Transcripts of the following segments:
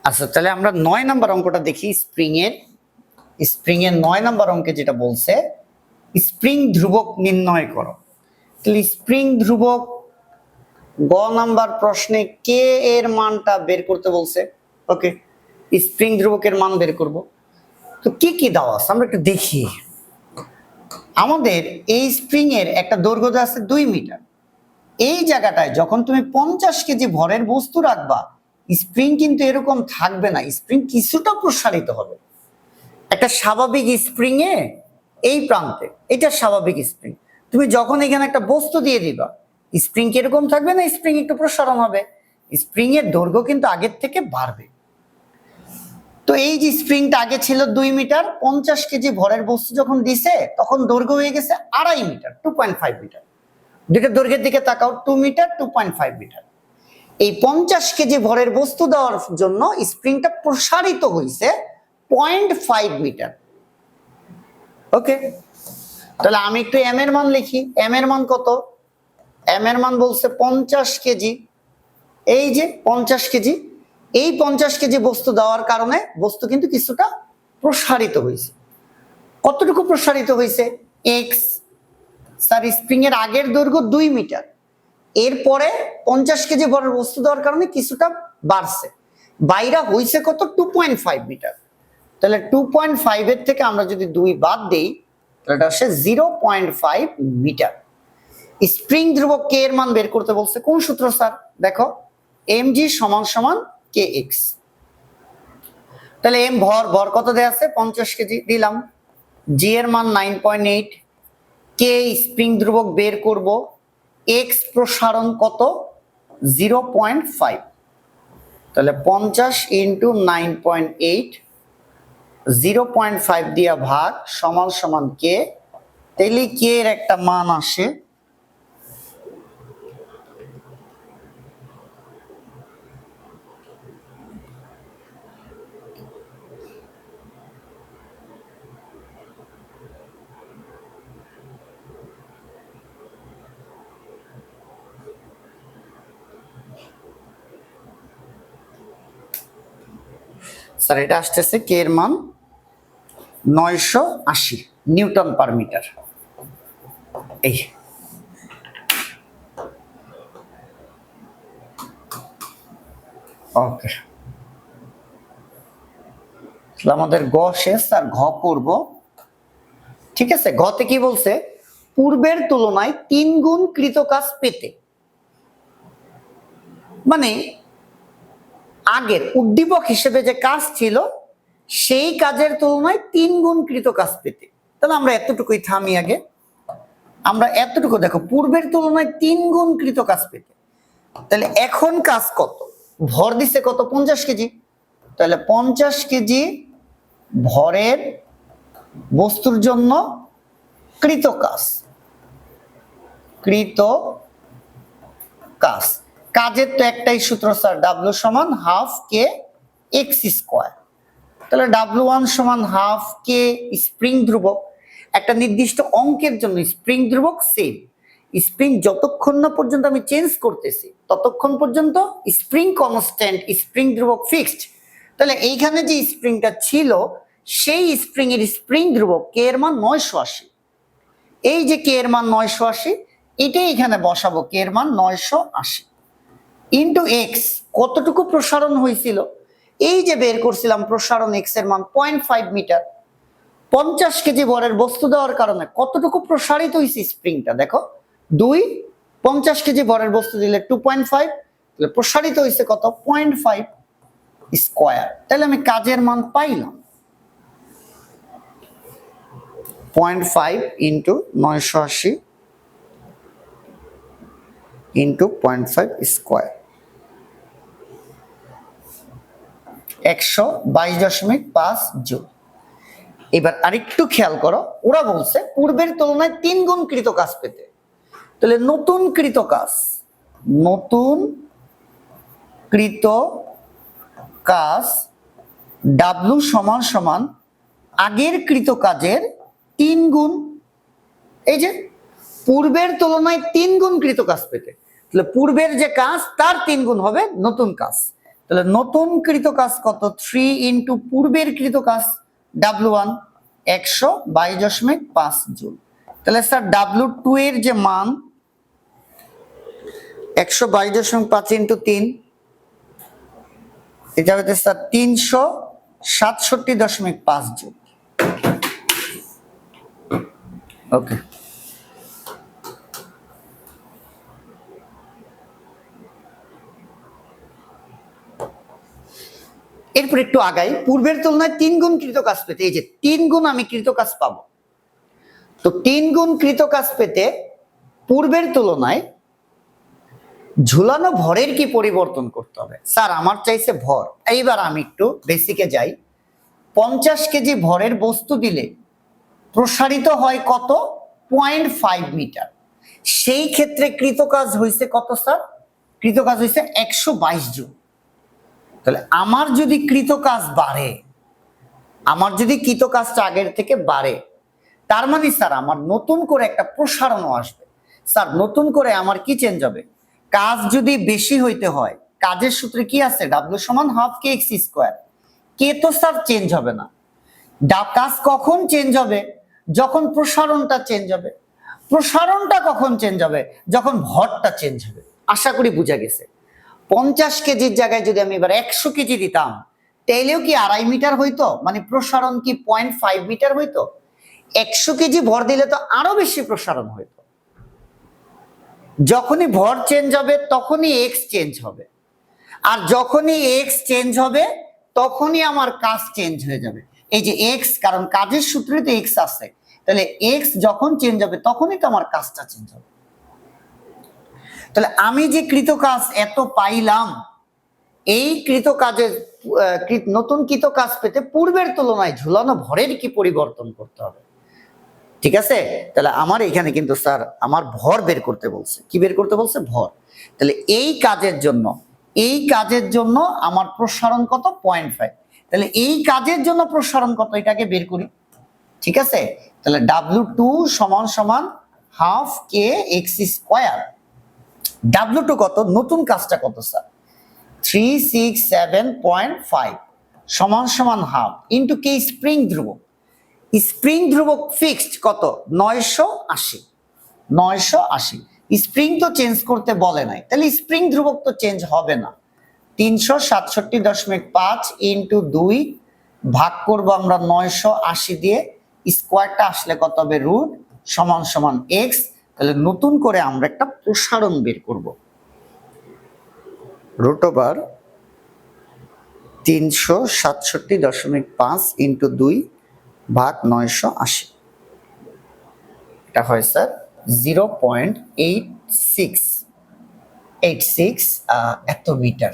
আচ্ছা, তাহলে আমরা 9 নাম্বার অঙ্কটা দেখি। স্প্রিং এর 9 নাম্বার অঙ্কে যেটা বলছে, স্প্রিং ধ্রুবক নির্ণয় করো। তাহলে স্প্রিং ধ্রুবক গ নাম্বার প্রশ্নে কে এর মানটা বের করতে বলছে। ওকে, স্প্রিং ধ্রুবকের মান বের করব। তো কি কি দেওয়া আছে আমরা একটু দেখি। আমাদের এই স্প্রিং এর একটা দৈর্ঘ্য আছে 2 মিটার। এই জায়গাটায় যখন তুমি 50 কেজি ভরের বস্তু রাখবা, স্প্রিং কিন্তু এরকম থাকবে না, স্প্রিং কিছুটা প্রসারিত হবে। একটা স্বাভাবিক স্প্রিং এ এই প্রান্তে, এটা স্বাভাবিক স্প্রিং, তুমি যখন এখানে একটা বস্তু দিয়ে দিবা, স্প্রিং কিরকম থাকবে না, স্প্রিং একটু প্রসারণ হবে, স্প্রিং এর দৈর্ঘ্য কিন্তু আগের থেকে বাড়বে। তো এই যে স্প্রিংটা আগে ছিল 2 মিটার, 50 কেজি ভরের বস্তু যখন দিছে তখন দৈর্ঘ্য হয়ে গেছে 2.5 মিটার, 2.5 মিটার। দুইটা দৈর্ঘ্যের দিকে তাকাও, 2 মিটার 2.5 মিটার। এই 50 কেজি ভরের বস্তু দেওয়ার জন্য স্প্রিংটা প্রসারিত হয়েছে 0.5 মিটার। ওকে, তাহলে আমি একটু এম এর মান লিখি। এম এর মান কত? এম এর মান বলছে 50 কেজি। এই যে 50 কেজি, এই 50 কেজি বস্তু দেওয়ার কারণে বস্তু কিন্তু কিছুটা প্রসারিত হয়েছে। কতটুকু প্রসারিত হয়েছে? এক্স। স্যার, স্প্রিং এর আগের দৈর্ঘ্য 2 মিটার, এরপরে 50 কেজি ভরের বস্তু দেওয়ার কারণে কিছুটা বাড়ছে, বাইরা হয়েছে কত? 2.5 মিটার। তাহলে 2.5 এর থেকে আমরা যদি 2 বাদ দেই, তাহলে এটা আসে 0.5 মিটার। স্প্রিং ধ্রুবক কে এর মান বের করতে বলছে। কোন সূত্র স্যার? দেখো, mg সমান সমান kx। তাহলে এম ভর কত দেয়া আছে? 50 কেজি দিলাম, জি এর মান 9.8, কে স্প্রিং ধ্রুবক বের করব, এক্স প্রসারণ কত? 0.5। তাহলে 50 ইন্টু 9.8, 0.5 দিয়া ভাগ, সমান সমান কে। তাহলে কে এর একটা মান আসে স্যার, এটা আসতেছে কে এর মান 980 নিউটন পার মিটার। এই ওকে, আমাদের গ শেষ, আর ঘ করব। ঠিক আছে, ঘতে কি বলছে? পূর্বের তুলনায় 3 গুণ কৃত কাজ পেতে, মানে আগের উদ্দীপক হিসেবে যে কাজ ছিল সেই কাজের তুলনায় 3 গুণ কৃত কাজ পেতে। তাহলে আমরা এতটুকুই থামি আগে। আমরা এতটুকু দেখো, পূর্বের তুলনায় 3 গুণ কৃত কাজ পেতে। তাহলে এখন কাজ কত? ভর দিছে কত? 50 কেজি। তাহলে 50 কেজি ভরের বস্তুর জন্য কৃত কাজ, কাজের তো একটাই সূত্র স্যার, ডাব্লিউ সমান হাফ কে এক্স স্কোয়ার। তাহলে W1 সমান হাফ কে স্প্রিং ধ্রুবক। একটা নির্দিষ্ট অঙ্কের জন্য স্প্রিং ধ্রুবক সেম। স্প্রিং যতক্ষণ না পর্যন্ত আমি চেঞ্জ করতেছি ততক্ষণ পর্যন্ত স্প্রিং কনস্ট্যান্ট, স্প্রিং ধ্রুবক ফিক্সড। তাহলে এইখানে যে স্প্রিংটা ছিল সেই স্প্রিং এর স্প্রিং ধ্রুবক কে এর মান 980। এই যে কে এর মান 980, এটাই এখানে বসাবো, কে এর মান 980 ইন্টু এক্স। কতটুকু প্রসারণ হয়েছিল? এই যে বের করছিলাম প্রসারণ, এক্স এর মান 0.5 মিটার। 50 কেজি ভরের বস্তু দেওয়ার কারণে কতটুকু প্রসারিত হয়েছে স্প্রিংটা? দেখো, 2, 50 কেজি ভরের বস্তু দিলে 2.5, তাহলে প্রসারিত হয়েছে কত? 0.5 স্কোয়ার। তাহলে আমি কাজের মান পাইলাম 0.5 ইন্টু 980 ইন্টু 0.5 স্কোয়ার, 122.5 জুল। এবার আরেকটু খেয়াল করো, ওরা বলছে পূর্বের তুলনায় 3 গুণ কৃত কাজ পেতে। তাহলে নতুন কৃত কাজ ডাব্লু সমান সমান আগের কৃত কাজের 3 গুণ। এই যে পূর্বের তুলনায় 3 গুণ কৃত কাজ পেতে, তাহলে পূর্বের যে কাজ তার 3 গুণ হবে নতুন কাজ। তাহলে নতুন কৃত কাজ কত 3 ইন্টু পূর্বের কৃত কাজ W1 122.5 জুল। তাহলে স্যার W2 এর যে মান 122.5 ইন্টু 3 এটা হচ্ছে স্যার 367.5 জুল। ওকে, এরপর একটু আগাই। পূর্বের তুলনায় 3 গুণ কৃত কাজ পেতে, এই যে 3 গুণ আমি কৃত কাজ পাবো, তো 3 গুণ কৃত কাজ পেতে পূর্বের তুলনায় ঝুলানো ভরের কি পরিবর্তন করতে হবে? স্যার আমার চাইছে ভর। এইবার আমি একটু বেসিকে যাই। 50 কেজি ভরের বস্তু দিলে প্রসারিত হয় কত? 0.5 মিটার। সেই ক্ষেত্রে কৃত কাজ হয়েছে কত স্যার? কৃত কাজ হয়েছে 122 জুল। তাহলে আমার যদি কৃত কাজ বাড়ে, আমার যদি কৃত কাজটা আগের থেকে বাড়ে, তার মানে স্যার আমার নতুন করে একটা প্রসারণও আসবে। স্যার নতুন করে আমার কি চেঞ্জ হবে? কাজ যদি বেশি হইতে হয়, কাজের সূত্রে কি আছে? W সমান হাফ কে এক্স স্কোয়ার। কে তো স্যার চেঞ্জ হবে না। কাজ কখন চেঞ্জ হবে? যখন প্রসারণটা চেঞ্জ হবে। প্রসারণটা কখন চেঞ্জ হবে? যখন ভরটা চেঞ্জ হবে। আশা করি বুঝা গেছে। 50 কেজির জায়গায় যদি আমি এবার 100 কেজি দিতাম, তাইলেও কি 2.5 মিটার হইতো? মানে প্রসারণ কি 0.5 মিটার হইতো? 100 কেজি ভর দিলে তো আরো বেশি প্রসারণ হইতো। যখনই ভর চেঞ্জ হবে তখনই এক্স চেঞ্জ হবে, আর যখনই এক্স চেঞ্জ হবে তখনই আমার কাজ চেঞ্জ হয়ে যাবে। এই যে এক্স, কারণ কাজের সূত্রে তো এক্স আছে, তাহলে এক্স যখন চেঞ্জ হবে তখনই তো আমার কাজটা চেঞ্জ হবে। তাহলে আমি যে কৃত কাজ এত পাইলাম, এই কৃত কাজের নতুন কৃত কাজ পেতে পূর্বের তুলনায় ঝুলানো ভরের কি পরিবর্তন করতে হবে? ঠিক আছে, তাহলে আমার এখানে কিন্তু স্যার আমার ভর বের করতে বলছে। কি বের করতে বলছে? ভর। তাহলে এই কাজের জন্য আমার প্রসারণ কত? 0.5। তাহলে এই কাজের জন্য প্রসারণ কত এটাকে বের করি। ঠিক আছে, তাহলে W2 সমান সমান হাফ কে এক্স স্কোয়ার। W2 কত? নতুন কাজটা কত স্যার? 367.5 সমান সমান হাফ ইন্টু কে স্প্রিং ধ্রুবক। স্প্রিং ধ্রুবক ফিক্সড কত? 980। 980 স্প্রিং তো চেঞ্জ করতে বলে নাই, তাহলে স্প্রিং ধ্রুবক তো চেঞ্জ হবে না। 367.5 ইন্টু 2 ভাগ করবো আমরা 980 দিয়ে, স্কোয়ারটা আসলে কত হবে? রুট সমান সমান এক্স। তাহলে নতুন করে আমরা একটা প্রসারণ বের করব। রুট ওভার 367.5 ইন্টু 2 ভাগ 980, এটা হয় স্যার 0.86 এত মিটার।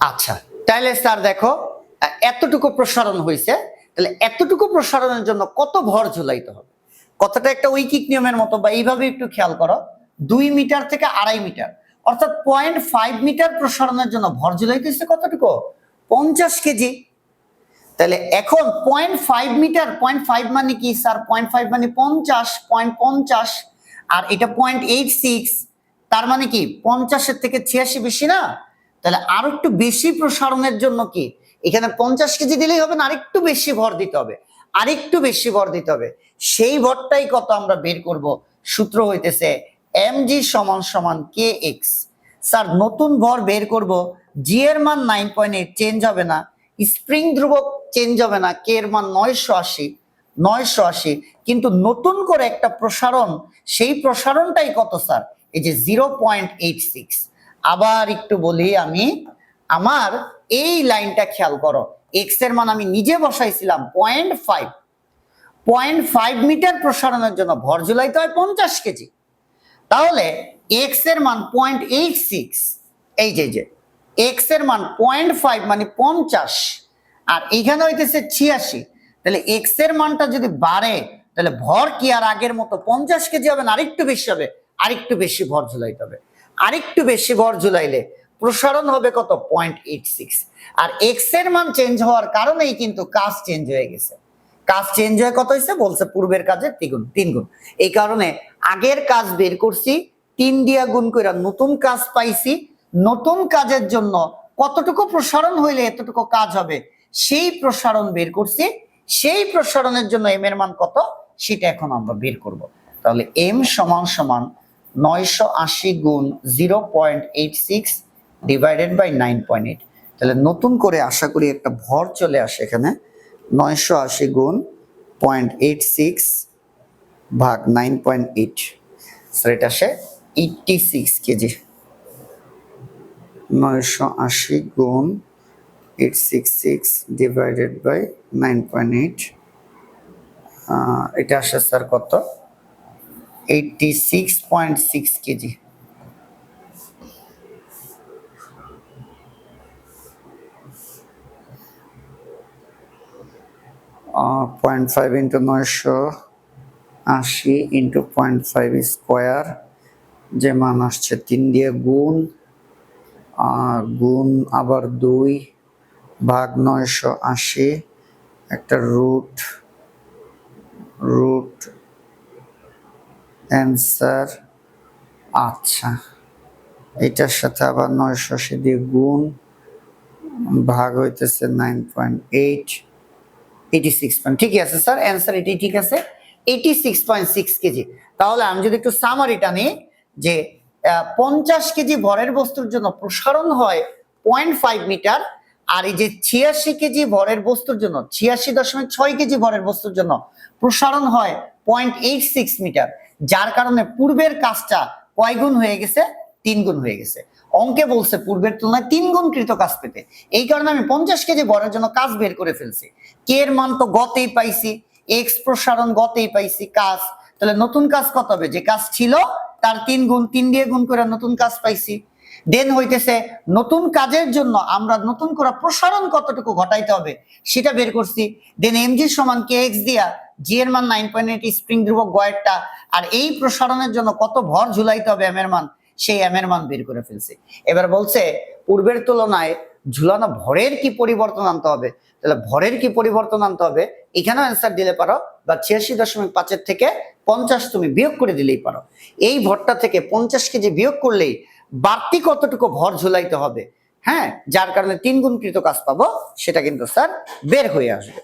আচ্ছা, তাহলে স্যার দেখো এতটুকু প্রসারণ হয়েছে, তাহলে এতটুকু প্রসারণের জন্য কত ভর ঝুলাইতে হবে? কতটা একটা ঐকিক নিয়মের মতো, বা এইভাবে একটু খেয়াল করো, 2 মিটার থেকে 2.5 মিটার, অর্থাৎ 0.5 মিটার প্রসারণের জন্য ভর ঝুলাইতেছে কতটুকু? 50 কেজি। তাহলে এখন 0.5 মিটার, 0.5 মানে কি স্যার? 0.5 মানে 50, 0.50, আর এটা 0.86, তার মানে কি 50-এর থেকে 86 বেশি না? তাহলে আরো একটু বেশি প্রসারণের জন্য কি এখানে 50 কেজি দিলেই হবে না? আরেকটু বেশি ভর দিতে হবে, আরেকটু বেশি ভর দিতে হবে। সেই ভরটাই কত আমরা বের করব। সূত্র হইতেছে mg সমান সমান kx। স্যার নতুন ভর বের করব, জি এর মান 9.8 চেঞ্জ হবে না, স্প্রিং ধ্রুবক চেঞ্জ হবে না, কে এর মান 980, কিন্তু নতুন করে একটা প্রসারণ, সেই প্রসারণটাই কত স্যার? এই যে 0.86। আবার একটু বলি আমি, আমার এই লাইনটা খেয়াল করো, এক্স এর মান আমি নিজে বসাইছিলাম 0.5 মিটার প্রসারণের জন্য ভর ঝুলাইতে হয় 50 কেজি। তাহলে এক্স এর মান 0.86, এই যে এক্স এর মান 0.5 মানে 50, আর এখানে হইতেছে 86। তাহলে এক্স এর মানটা যদি বাড়ে, তাহলে ভর কি আর আগের মতো 50 কেজি হবে না? আরেকটু বেশি হবে, আরেকটু বেশি ভর ঝুলাইতে হবে। আরেকটু বেশি ভর ঝুলাইলে প্রসারণ হবে কত? 0.86। আর এক্স এর মান চেঞ্জ হওয়ার কারণেই কিন্তু কাজ চেঞ্জ হয়ে গেছে। কাজ চেঞ্জ হয়ে কত হয়েছে? বলছে পূর্বের কাজের 3 গুণ। এই কারণে আগের কাজ বের করছি 3 দিয়া গুণ করে নতুন কাজ পাইছি, নতুন কাজের জন্য কতটুকু প্রসারণ হইলে এতটুকু কাজ হবে সেই প্রসারণ বের করছি, সেই প্রসারণের জন্য এম এর মান কত সেটা এখন আমরা বের করব। তাহলে এম সমান সমান 980 গুণ 0.86 ডিভাইডেড বাই 9.8। তাহলে নতুন করে আশা করি একটা ভর চলে আসে এখানে, 980 গুণ 0.86 ভাগ 9.8, স্যার এটা আসে 86 কেজি। 980 গুণ 866 ডিভাইডেড বাই 9.8, এটা আসে স্যার কত 86.6 KG. Point 5 into 980 into 0.5 square, যে মান আসছে 3 দিয়ে গুণ, গুণ আবার 2 ভাগ 980, একটা রুট অ্যান্সার। আচ্ছা, এটার সাথে আবার 980 দিয়ে গুণ, ভাগ হইতেছে 9.8, 86 ঠিকই আছে স্যার, অ্যান্সার এটাই ঠিক আছে, 86.6 কেজি। তাহলে আমি যদি একটু সামারিটা নিই, যে 50 কেজি ভরের বস্তুর জন্য প্রসারণ হয় 0.5 মিটার, আর এই যে 86 কেজি ভরের বস্তুর জন্য 86.6 কেজি ভরের বস্তুর জন্য প্রসারণ হয় 0.86 মিটার, যার কারণে পূর্বের কাজটা কয় গুণ হয়ে গেছে, 3 গুণ হয়ে গেছে। অঙ্কে বলছে পূর্বের তুলনায় 3 গুণ কৃত কাজ পেতে, এই কারণে আমি 50 কেজি ভরের জন্য কাজ বের করে ফেলছি। কে এর মান তো গতেই পাইছি, এক্স প্রসারণ গতেই পাইছি কাজ, তাহলে নতুন কাজ কত হবে, যে কাজ ছিল তার 3 গুণ, 3 দিয়ে গুণ করে নতুন কাজ পাইছি। দেন হইতেছে নতুন কাজের জন্য আমরা নতুন করে প্রসারণ কতটুকু ঘটাইতে হবে সেটা বের করছি। দেন এমজি সমান কে এক্স দিয়া জি এর মান 9.8 স্প্রিং ধ্রুবক গয়েরটা, আর এই প্রসারণের জন্য কত ভর ঝুলাইতে হবে এম এর মান, সেই এম এর মান বের করে ফেলছি। এবার বলছে পূর্বের তুলনায় ঝুলানো ভরের কি পরিবর্তন আনতে হবে, তাহলে ভরের কি পরিবর্তন আনতে হবে এখানেও অ্যান্সার দিলে পারো, বা 86.5 থেকে 50 তুমি বিয়োগ করে দিলেই পারো। এই ভরটা থেকে 50 কেজি বিয়োগ করলেই বাড়তি কতটুকু ভর ঝুলাইতে হবে, হ্যাঁ, যার কারণে 3 গুণ কৃত কাজ পাবো, সেটা কিন্তু স্যার বের হয়ে আসবে।